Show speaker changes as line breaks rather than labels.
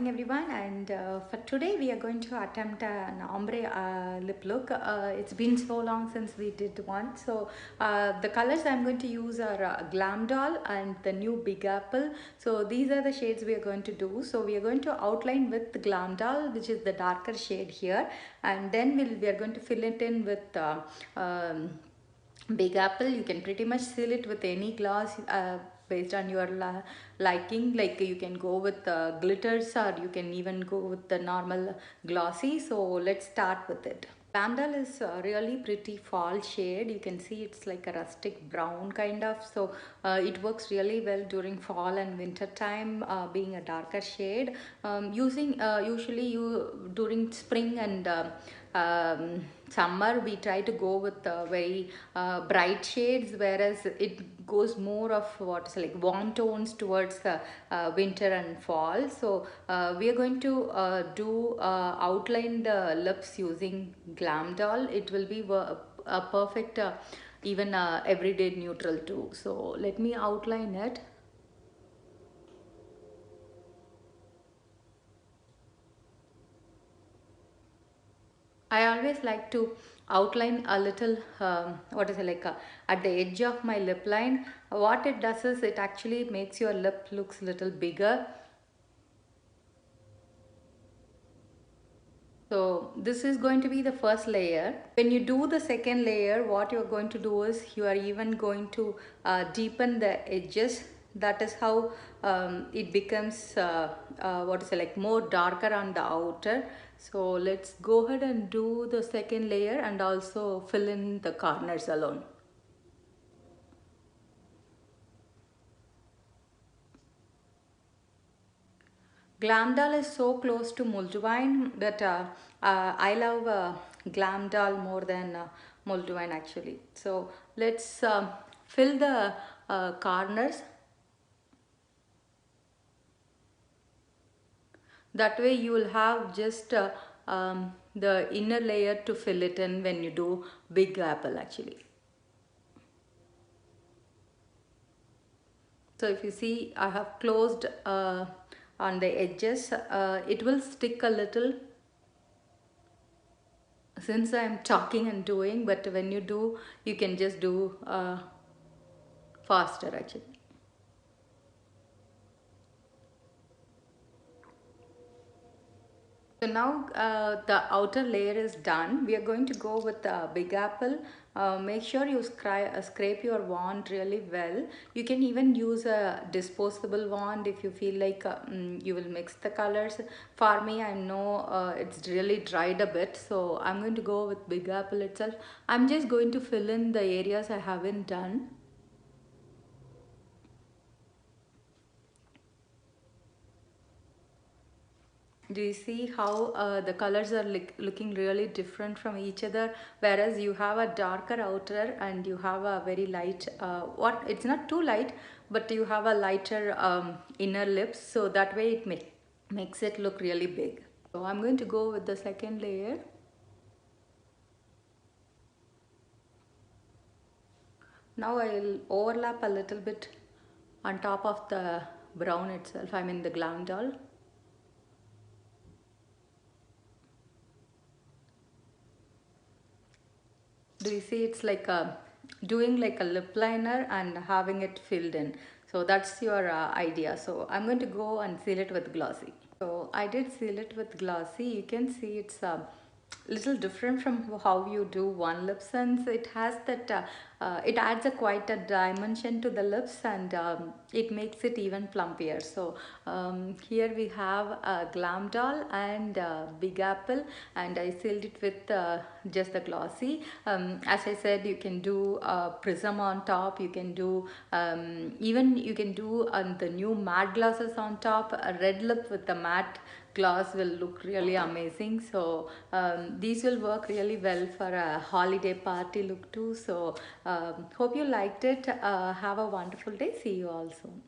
Everyone, and for today we are going to attempt an ombre lip look. It's been so long since we did one, so the colors I'm going to use are Glam Doll and the new Big Apple. So these are the shades we are going to do. So we are going to outline with the Glam Doll, which is the darker shade here, and then we are going to fill it in with Big Apple. You can pretty much seal it with any gloss based on your liking. Like you can go with glitters, or you can even go with the normal glossy. So let's start with it. Lambdal is a really pretty fall shade. You can see it's like a rustic brown kind of. So it works really well during fall and winter time, being a darker shade. Using usually you during spring and summer we try to go with very bright shades, whereas it goes more of what's like warm tones towards winter and fall. So we are going to outline the lips using Glam Doll. It will be a perfect even everyday neutral too. So let me outline it. I always like to outline a little at the edge of my lip line. What it does is it actually makes your lip looks little bigger. So this is going to be the first layer. When you do the second layer, what you're going to do is you are even going to deepen the edges. That is how it becomes more darker on the outer. So let's go ahead and do the second layer and also fill in the corners alone. Glam Doll is so close to Moldavine that I love Glam Doll more than Moldavine actually. So let's fill the corners. That way you will have just the inner layer to fill it in when you do Big Apple actually. So if you see, I have closed on the edges. It will stick a little since I am talking and doing, but when you do, you can just do faster actually. So now the outer layer is done. We are going to go with the Big Apple. Make sure you scrape your wand really well. You can even use a disposable wand if you feel like you will mix the colors. For me, I know it's really dried a bit, so I'm going to go with Big Apple itself. I'm just going to fill in the areas I haven't done. Do you see how the colors are looking really different from each other, whereas you have a darker outer and you have a very light it's not too light, but you have a lighter inner lips, so that way it makes it look really big. So I'm going to go with the second layer. Now I'll overlap a little bit on top of the brown itself, I mean the Glam Doll. Do you see it's like doing like a lip liner and having it filled in? So that's your idea. So I'm going to go and seal it with glossy. So I did seal it with glossy. You can see it's little different from how you do one lip, since it has that it adds a quite a dimension to the lips, and it makes it even plumpier. So here we have a Glam Doll and Big Apple, and I sealed it with just the glossy. As I said, you can do prism on top, you can do even you can do the new matte glosses on top. A red lip with the matte gloss will look really amazing. So these will work really well for a holiday party look too. So hope you liked it. Have a wonderful day. See you all soon.